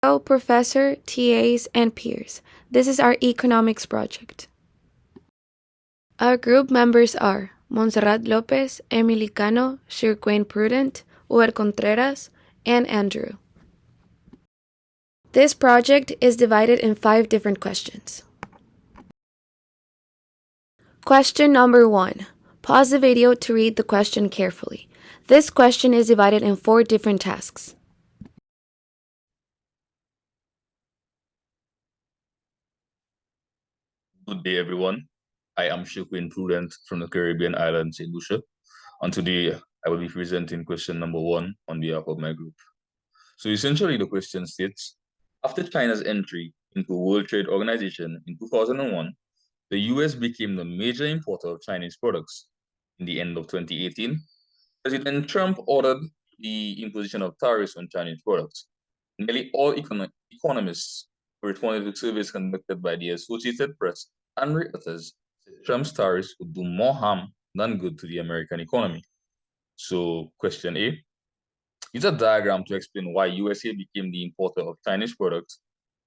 Hello, Professor, TAs, and peers. This is our economics project. Our group members are Montserrat Lopez, Emily Cano, Shirquain Prudent, Uber Contreras, and Andrew. This project is divided in 5 different questions. Question number 1. Pause the video to read the question carefully. This question is divided in 4 different tasks. Good day, everyone. I am Shirquain Prudent from the Caribbean island, St. Lucia, and today I will be presenting question number 1 on behalf of my group. So essentially, the question states, after China's entry into World Trade Organization in 2001, the US became the major importer of Chinese products. In the end of 2018, President Trump ordered the imposition of tariffs on Chinese products. Nearly all economists responded to surveys conducted by the Associated Press and Reuters said Trump's tariffs would do more harm than good to the American economy. So, question A, use a diagram to explain why USA became the importer of Chinese products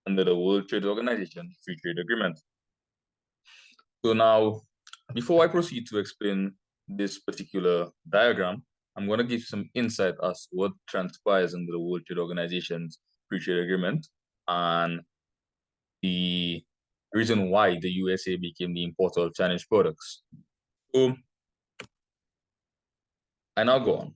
under the World Trade Organization Free Trade Agreement. So now, before I proceed to explain this particular diagram, I'm going to give some insight as to what transpires under the World Trade Organization's Free Trade Agreement and the reason why the USA became the importer of Chinese products. So, I now go on.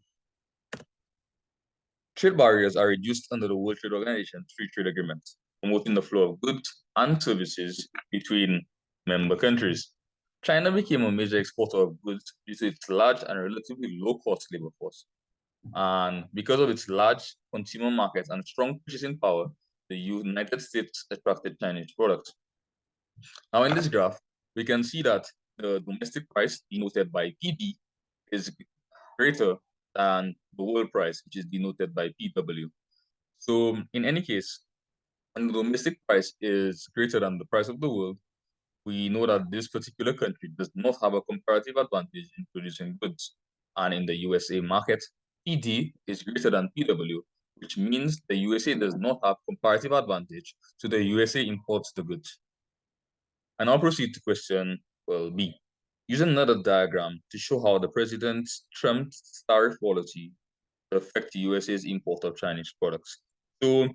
Trade barriers are reduced under the World Trade Organization's Free Trade Agreement, promoting the flow of goods and services between member countries. China became a major exporter of goods due to its large and relatively low-cost labor force. And because of its large consumer market and strong purchasing power, the United States attracted Chinese products. Now, in this graph, we can see that the domestic price, denoted by PB, is greater than the world price, which is denoted by PW. So, in any case, when the domestic price is greater than the price of the world, we know that this particular country does not have a comparative advantage in producing goods. And in the USA market, PD is greater than PW, which means the USA does not have comparative advantage, so the USA imports the goods. And I'll proceed to question, B. Use another diagram to show how the President Trump's tariff policy will affect the USA's import of Chinese products. So,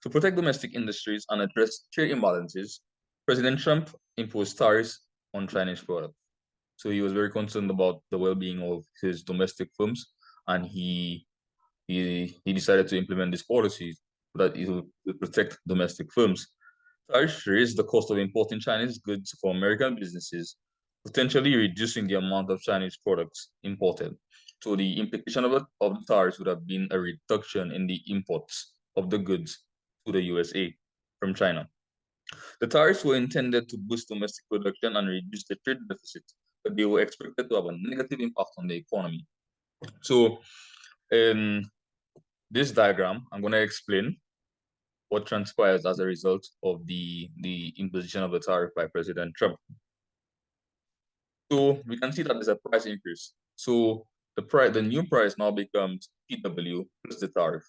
to protect domestic industries and address trade imbalances, President Trump imposed tariffs on Chinese products. So he was very concerned about the well-being of his domestic firms, and he decided to implement this policy so that it would protect domestic firms. Tariffs raised the cost of importing Chinese goods for American businesses, potentially reducing the amount of Chinese products imported. So the implication of the tariffs would have been a reduction in the imports of the goods to the USA from China. The tariffs were intended to boost domestic production and reduce the trade deficit, but they were expected to have a negative impact on the economy. So in this diagram, I'm going to explain what transpires as a result of the imposition of the tariff by President Trump. So we can see that there's a price increase. So the new price now becomes PW plus the tariff,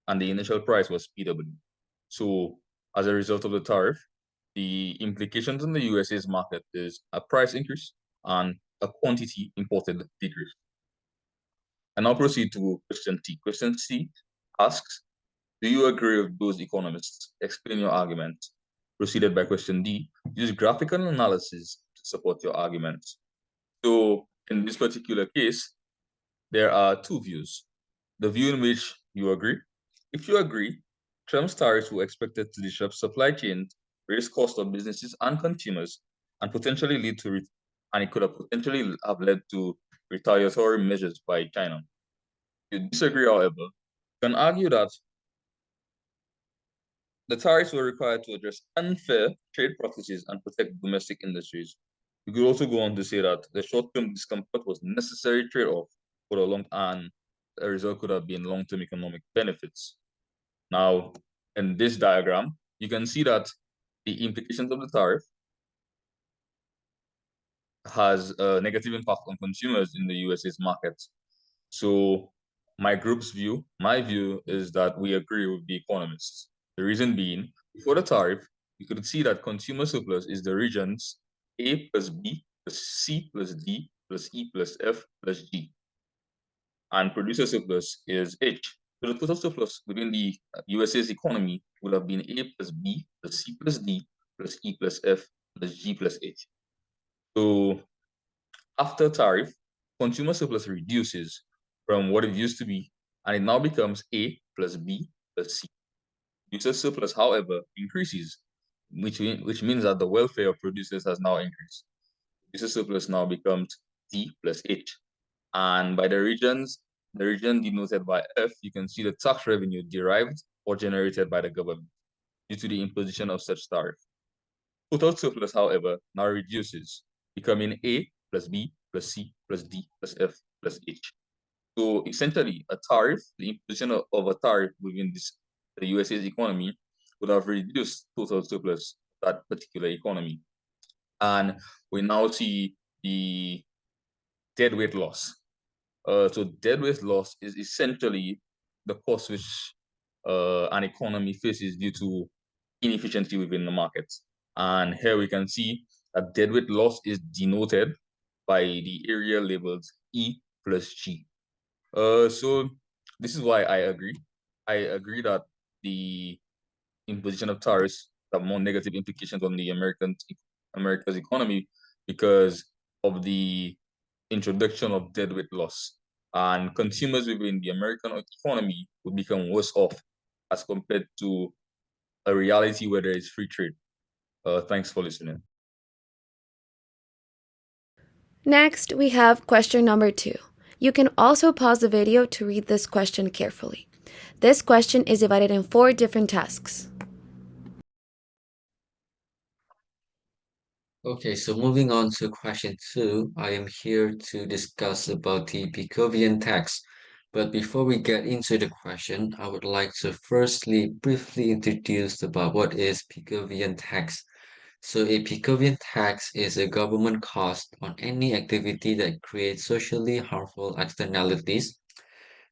and the initial price was PW. So as a result of the tariff, the implications in the USA's market is a price increase and a quantity imported decrease. And I'll proceed to question C. Question C asks, do you agree with those economists? Explain your argument. Proceeded by question D, use graphical analysis to support your argument. So in this particular case, there are two views. The view in which you agree. If you agree, Trump's tariffs were expected to disrupt supply chains, raise costs of businesses and consumers, and potentially lead to, and it could have potentially have led to retaliatory measures by China. If you disagree, however, you can argue that the tariffs were required to address unfair trade practices and protect domestic industries. You could also go on to say that the short-term discomfort was necessary trade-off for the long, and a result could have been long-term economic benefits. Now, in this diagram, you can see that the implications of the tariff has a negative impact on consumers in the USA's market. So my group's view, my view is that we agree with the economists. The reason being, before the tariff, you could see that consumer surplus is the regions A plus B plus C plus D plus E plus F plus G, and producer surplus is H. So the total surplus within the USA's economy would have been A plus B plus C plus D plus E plus F plus G plus H. So after tariff, consumer surplus reduces from what it used to be, and it now becomes A plus B plus C. User surplus, however, increases, which means that the welfare of producers has now increased. User surplus now becomes D plus H. And by the region denoted by F, you can see the tax revenue derived or generated by the government due to the imposition of such tariff. Total surplus, however, now reduces, becoming A plus B plus C plus D plus F plus H. So essentially, a tariff, the imposition of a tariff within the USA's economy would have reduced total surplus of that particular economy. And we now see the deadweight loss. So deadweight loss is essentially the cost which an economy faces due to inefficiency within the market. And here we can see that deadweight loss is denoted by the area labeled E plus G. So this is why I agree. I agree that the imposition of tariffs have more negative implications on the America's economy because of the introduction of deadweight loss, and consumers within the American economy would become worse off as compared to a reality where there is free trade. Thanks for listening. Next, we have question number 2. You can also pause the video to read this question carefully. This question is divided in 4 different tasks. Okay, so moving on to question 2, I am here to discuss about the Pikovian tax. But before we get into the question, I would like to firstly briefly introduce about what is Pikovian tax. So a Pikovian tax is a government cost on any activity that creates socially harmful externalities.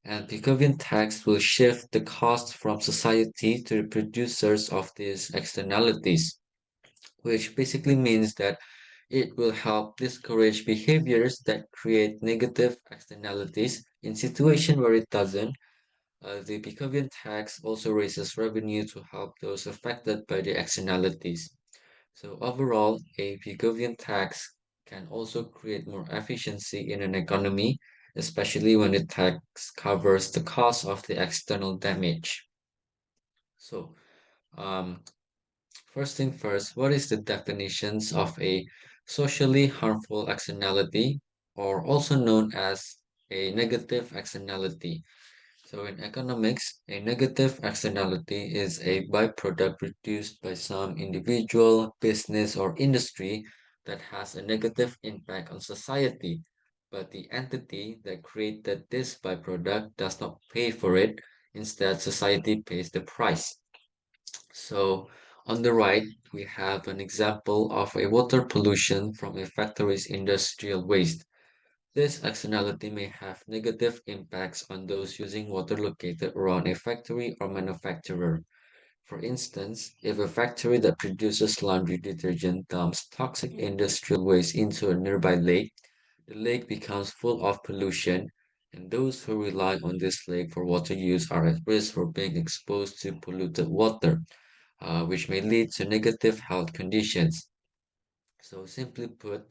And Pikovian tax will shift the cost from society to the producers of these externalities, which basically means that it will help discourage behaviors that create negative externalities. In situation where it doesn't, the Pikovian tax also raises revenue to help those affected by the externalities. So overall, a Pikovian tax can also create more efficiency in an economy, especially when the tax covers the cost of the external damage. So, um, first thing first, what is the definitions of a socially harmful externality, or also known as a negative externality? So in economics, a negative externality is a byproduct produced by some individual, business, or industry that has a negative impact on society, but the entity that created this byproduct does not pay for it. Instead, society pays the price. So on the right, we have an example of a water pollution from a factory's industrial waste. This externality may have negative impacts on those using water located around a factory or manufacturer. For instance, if a factory that produces laundry detergent dumps toxic industrial waste into a nearby lake, the lake becomes full of pollution, and those who rely on this lake for water use are at risk for being exposed to polluted water, which may lead to negative health conditions. So simply put,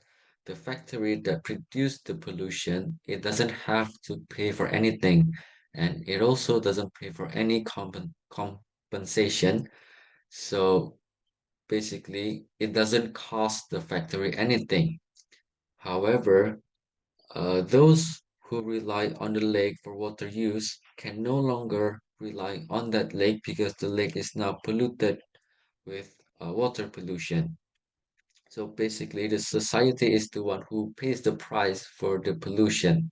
the factory that produced the pollution, it doesn't have to pay for anything, and it also doesn't pay for any compensation. So basically, it doesn't cost the factory anything. However, those who rely on the lake for water use can no longer rely on that lake because the lake is now polluted with water pollution. So basically, the society is the one who pays the price for the pollution.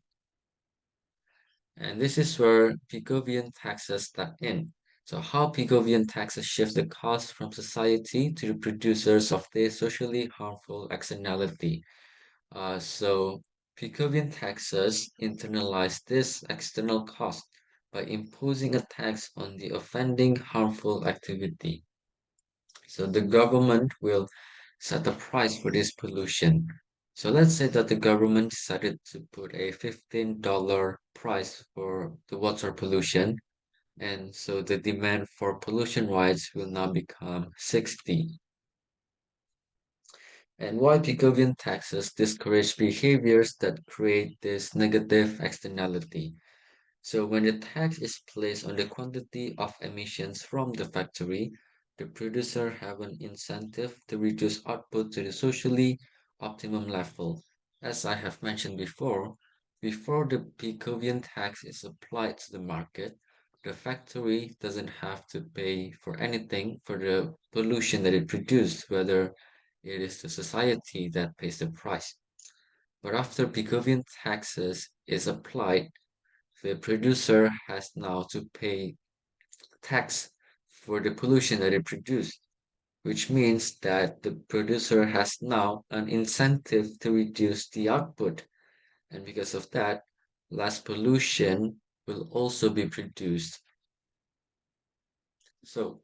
And this is where Picovian taxes step in. So how Picovian taxes shift the cost from society to the producers of this socially harmful externality. So Picovian taxes internalize this external cost, by imposing a tax on the offending harmful activity. So the government will set a price for this pollution. So let's say that the government decided to put a $15 price for the water pollution, and so the demand for pollution rights will now become 60. And why Pigouvian taxes discourage behaviors that create this negative externality. So when the tax is placed on the quantity of emissions from the factory, the producer have an incentive to reduce output to the socially optimum level. As I have mentioned before the Pigouvian tax is applied to the market, the factory doesn't have to pay for anything for the pollution that it produced, whether it is the society that pays the price. But after Pigouvian taxes is applied, the producer has now to pay tax for the pollution that it produced, which means that the producer has now an incentive to reduce the output. And because of that, less pollution will also be produced. So,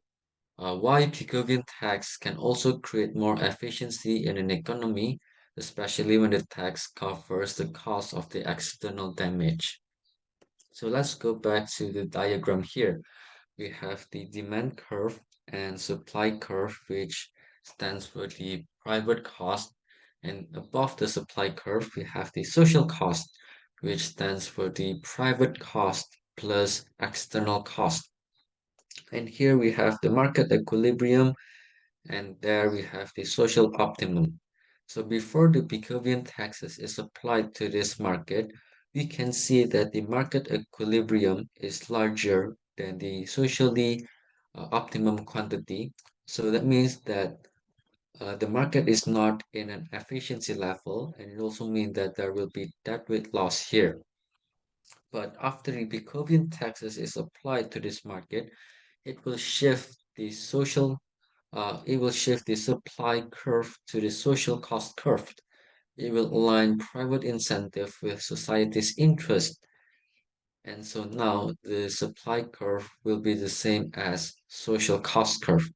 why Pigouvian tax can also create more efficiency in an economy, especially when the tax covers the cost of the external damage. So let's go back to the diagram here. We have the demand curve and supply curve, which stands for the private cost. And above the supply curve, we have the social cost, which stands for the private cost plus external cost. And here we have the market equilibrium, and there we have the social optimum. So before the Pigouvian taxes is applied to this market, we can see that the market equilibrium is larger than the socially optimum quantity. So that means that the market is not in an efficiency level, and it also means that there will be deadweight loss here. But after the Pigouvian taxes is applied to this market, it will shift the supply curve to the social cost curve. It will align private incentive with society's interest. And so now the supply curve will be the same as social cost curve.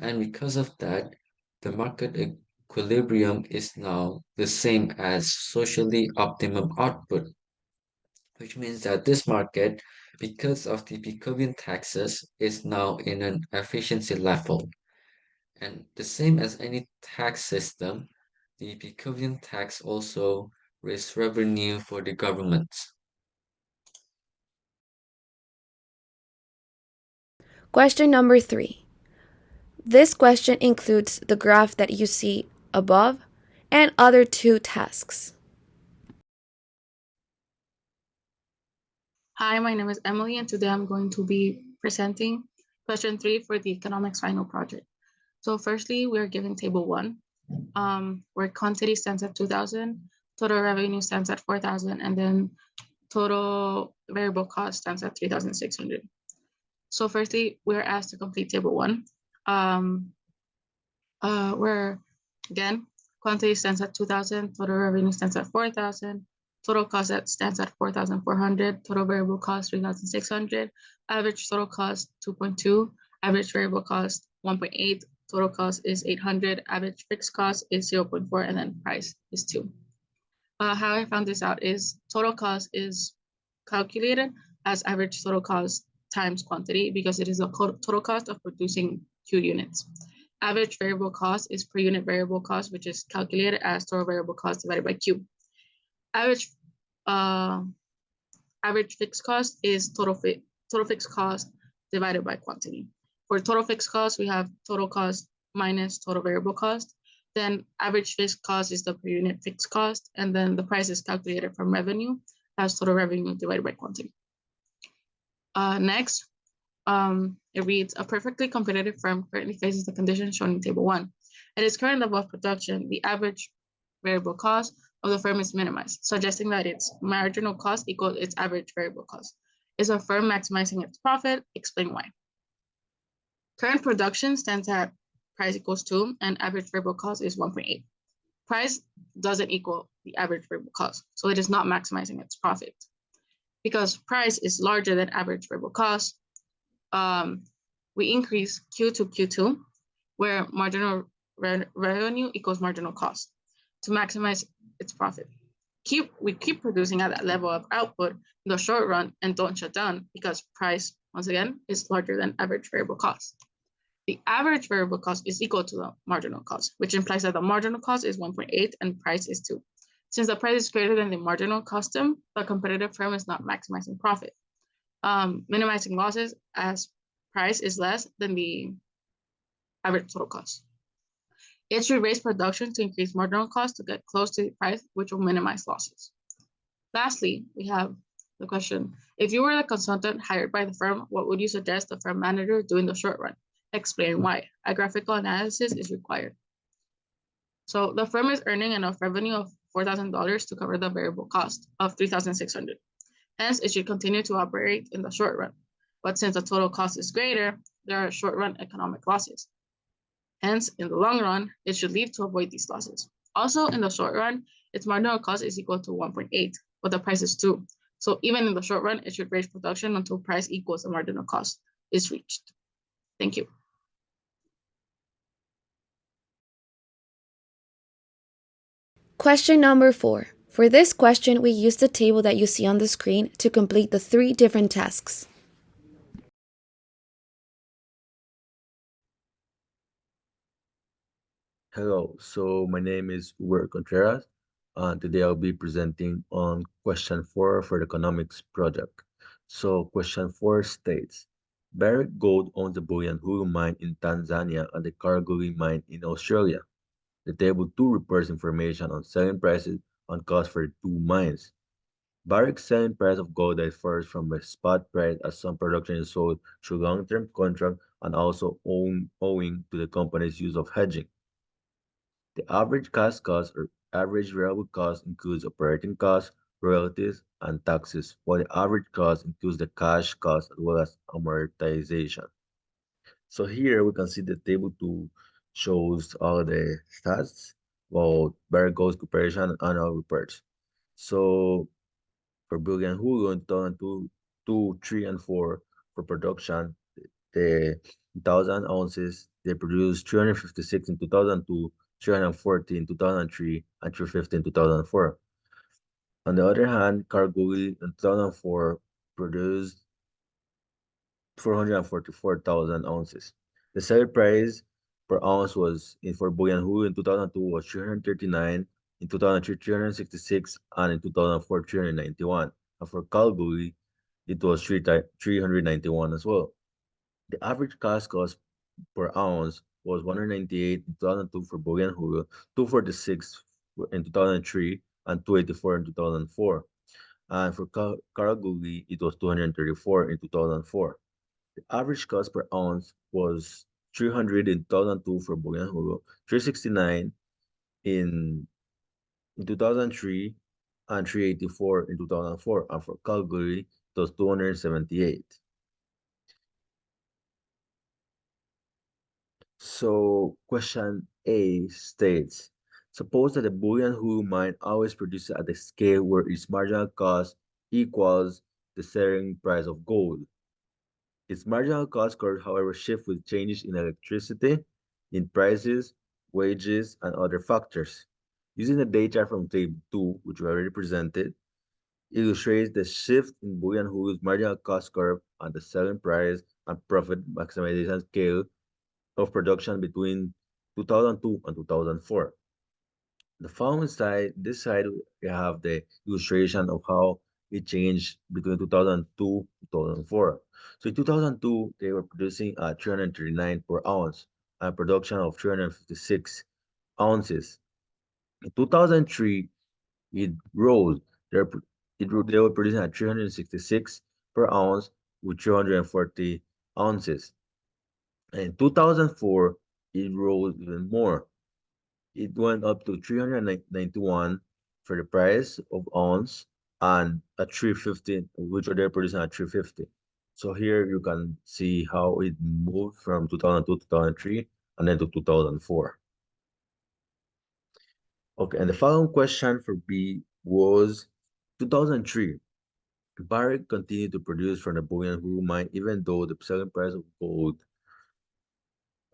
And because of that, the market equilibrium is now the same as socially optimum output, which means that this market, because of the Pigouvian taxes, is now in an efficiency level. And the same as any tax system, the Pigouvian tax also raises revenue for the government. Question number 3. This question includes the graph that you see above and other 2 tasks. Hi, my name is Emily, and today I'm going to be presenting question 3 for the economics final project. So firstly, we're given table 1, where quantity stands at 2,000, total revenue stands at 4,000, and then total variable cost stands at 3,600. So firstly, we're asked to complete table 1, where again, quantity stands at 2,000, total revenue stands at 4,000, total cost that stands at 4,400, total variable cost 3,600, average total cost 2.2, average variable cost 1.8, total cost is 800, average fixed cost is 0.4, and then price is 2. How I found this out is total cost is calculated as average total cost times quantity because it is a total cost of producing Q units. Average variable cost is per unit variable cost, which is calculated as total variable cost divided by Q. Average fixed cost is total fixed cost divided by quantity. For total fixed cost, we have total cost minus total variable cost. Then average fixed cost is the per unit fixed cost, and then the price is calculated from revenue as total revenue divided by quantity. Next, it reads, a perfectly competitive firm currently faces the conditions shown in table 1. At its current level of production, the average variable cost of the firm is minimized, suggesting that its marginal cost equals its average variable cost. Is a firm maximizing its profit? Explain why. Current production stands at price equals 2 and average variable cost is 1.8. Price doesn't equal the average variable cost, so it is not maximizing its profit. because price is larger than average variable cost, we increase Q to Q2, where marginal revenue equals marginal cost to maximize its profit. We keep producing at that level of output in the short run and don't shut down because price, once again, is larger than average variable cost. The average variable cost is equal to the marginal cost, which implies that the marginal cost is 1.8 and price is 2. Since the price is greater than the marginal cost, the competitive firm is not maximizing profit. Minimizing losses as price is less than the average total cost. It should raise production to increase marginal cost to get close to the price, which will minimize losses. Lastly, we have the question, if you were the consultant hired by the firm, what would you suggest the firm manager do in the short run? Explain why. A graphical analysis is required. So the firm is earning enough revenue of $4,000 to cover the variable cost of $3,600. Hence, it should continue to operate in the short run. But since the total cost is greater, there are short-run economic losses. Hence, in the long run, it should leave to avoid these losses. Also, in the short run, its marginal cost is equal to 1.8, but the price is 2. So even in the short run, it should raise production until price equals the marginal cost is reached. Thank you. Question number 4. For this question, we use the table that you see on the screen to complete the 3 different tasks. Hello, so my name is Uber Contreras, and today I'll be presenting on question 4 for the economics project. So question 4 states, Barrick Gold owns the Bulyanhulu mine in Tanzania and the Kalgoorlie mine in Australia. The table 2 reports information on selling prices and costs for the 2 mines. Barrick's selling price of gold differs from the spot price as some production is sold through long-term contract and also owing to the company's use of hedging. The average cash cost or average variable cost includes operating costs, royalties, and taxes, while the average cost includes the cash cost as well as amortization. So here we can see the table 2 shows all the stats about Barrick Gold's comparison and annual reports. So for Bulyanhulu in 2002, 2, 3, and 4 for production, the 1,000 ounces, they produced 356 in 2002, 340 in 2003, and 350 in 2004. On the other hand, Kalgoorlie in 2004 produced 444,000 ounces. The sale price per ounce was for Bulyanhulu in 2002 was 339, in 2003 366, and in 2004 391. And for Kalgoorlie, it was 391 as well. The average cash cost per ounce was 198 in 2002 for Bulyanhulu, 246 in 2003, and 284 in 2004. And for Kalgoorlie, it was 234 in 2004. The average cost per ounce was 300 in 2002 for Bulyanhulu, 369 in 2003, and 384 in 2004. And for Calgary, it was 278. So question A states, suppose that the Bulyanhulu mine always produces at a scale where its marginal cost equals the selling price of gold. Its marginal cost curve, however, shifts with changes in electricity, in prices, wages, and other factors. Using the data from table 2, which we already presented, illustrates the shift in Bulyanhulu's marginal cost curve and the selling price and profit maximization scale of production between 2002 and 2004. The following slide, this slide, we have the illustration of how it changed between 2002 and 2004. So in 2002, they were producing at 339 per ounce and production of 356 ounces. In 2003, it rose. They were producing at 366 per ounce with 340 ounces. And in 2004, it rose even more. It went up to 391 for the price of ounce and at 350, which they're producing at 350. So here you can see how it moved from 2002 to 2003 and then to 2004. Okay, and the following question for B was 2003. Barrick continued to produce from the Bulyanhulu mine even though the selling price of gold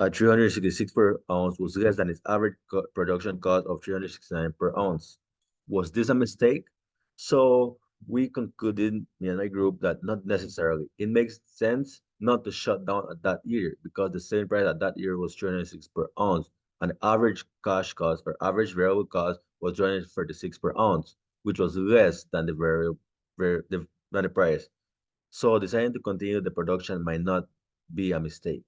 at 366 per ounce was less than its average production cost of 369 per ounce. Was this a mistake? So we concluded, me and my group, that not necessarily. It makes sense not to shut down at that year because the selling price at that year was 306 per ounce, and the average cash cost or average variable cost was 336 per ounce, which was less than the than the price. So deciding to continue the production might not be a mistake.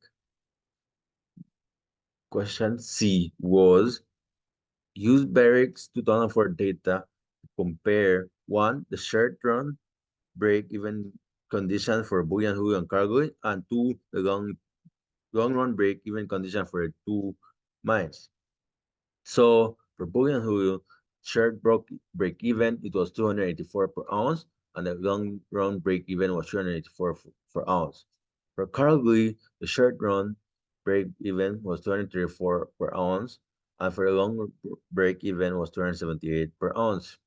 Question C was use Barrick's 2004 data to compare one, the short run break-even condition for Bulyanhulu and Kargoy, and two, the long run break-even condition for the two mines. So for Bulyanhulu, short break even it was 284 per ounce, and the long run break even was 384 per ounce. For Kargoy, the short run break even was 234 per ounce, and for the long break even was 278 per ounce.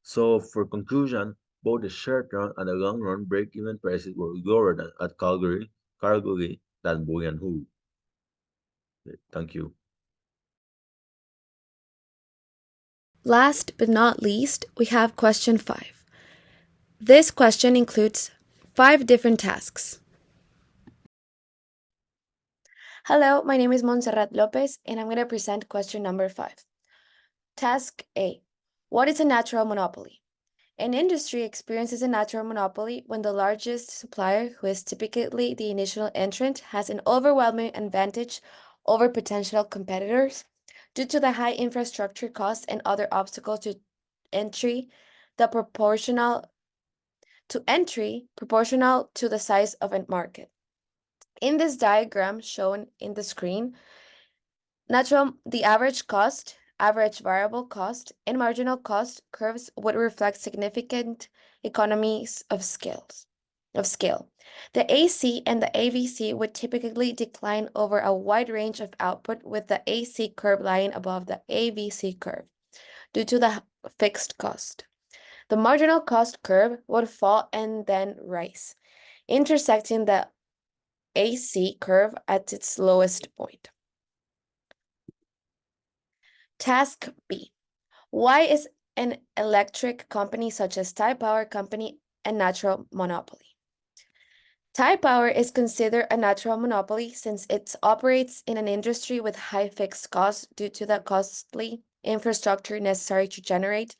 So for conclusion, both the short run and the long run break even prices were lower than at Calgary than Bulyanhulu. Thank you. Last but not least, we have question 5. This question includes 5 different tasks. Hello, my name is Montserrat Lopez, and I'm going to present question number 5. Task A. What is a natural monopoly? An industry experiences a natural monopoly when the largest supplier, who is typically the initial entrant, has an overwhelming advantage over potential competitors due to the high infrastructure costs and other obstacles to entry, proportional to the size of a market. In this diagram shown in the screen, the average cost, average variable cost, and marginal cost curves would reflect significant economies of scale. The AC and the AVC would typically decline over a wide range of output, with the AC curve lying above the AVC curve due to the fixed cost. The marginal cost curve would fall and then rise, intersecting the AC curve at its lowest point. Task B. Why is an electric company such as Tide Power Company a natural monopoly? Tide Power is considered a natural monopoly since it operates in an industry with high fixed costs due to the costly infrastructure necessary to generate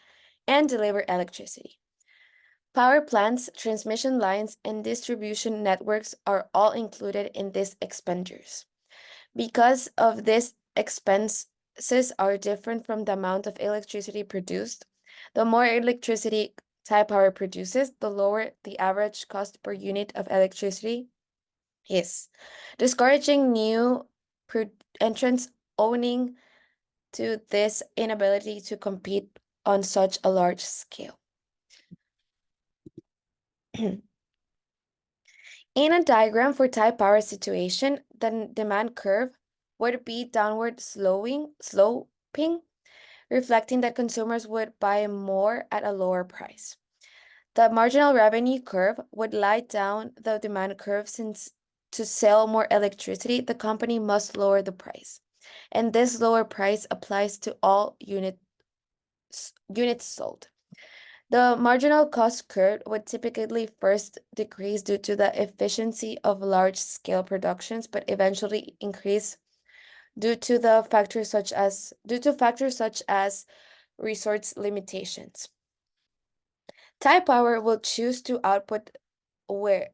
and deliver electricity. Power plants, transmission lines, and distribution networks are all included in these expenditures. Because of this, expenses are different from the amount of electricity produced. The more electricity Tide Power produces, the lower the average cost per unit of electricity is, discouraging new entrants owing to this inability to compete on such a large scale. In a diagram for Tide Power situation, the demand curve would be downward sloping, reflecting that consumers would buy more at a lower price. The marginal revenue curve would lie down the demand curve, since to sell more electricity, the company must lower the price. And this lower price applies to all units sold. The marginal cost curve would typically first decrease due to the efficiency of large-scale productions, but eventually increase due to factors such as resource limitations. Tide Power will choose the output where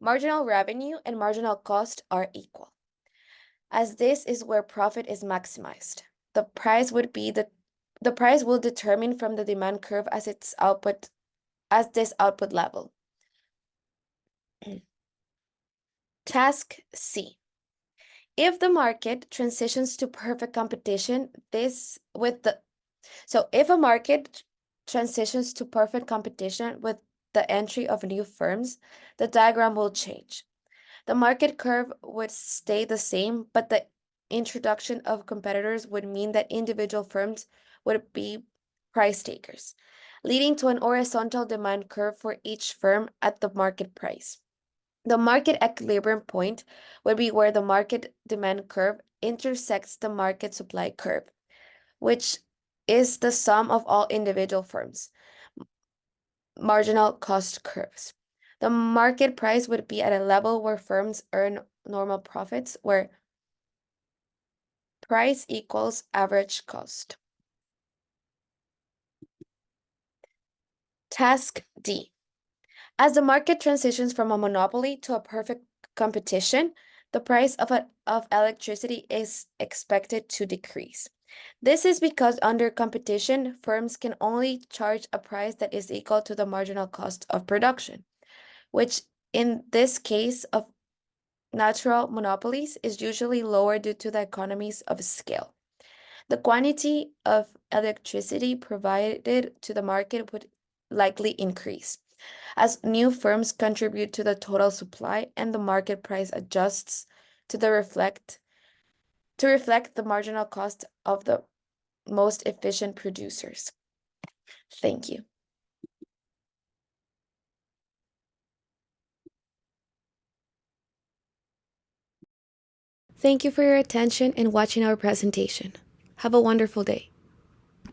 marginal revenue and marginal cost are equal, as this is where profit is maximized. The price will determine from the demand curve as this output level. Task C. If the market transitions to perfect competition, if a market transitions to perfect competition with the entry of new firms, the diagram will change. The market curve would stay the same, but the introduction of competitors would mean that individual firms would be price takers, leading to an horizontal demand curve for each firm at the market price. The market equilibrium point would be where the market demand curve intersects the market supply curve, which is the sum of all individual firms' marginal cost curves. The market price would be at a level where firms earn normal profits, where price equals average cost. Task D. As the market transitions from a monopoly to a perfect competition, the price of electricity is expected to decrease. This is because under competition, firms can only charge a price that is equal to the marginal cost of production, which in this case of natural monopolies is usually lower due to the economies of scale. The quantity of electricity provided to the market would likely increase as new firms contribute to the total supply and the market price adjusts to reflect the marginal cost of the most efficient producers. Thank you. Thank you for your attention and watching our presentation. Have a wonderful day.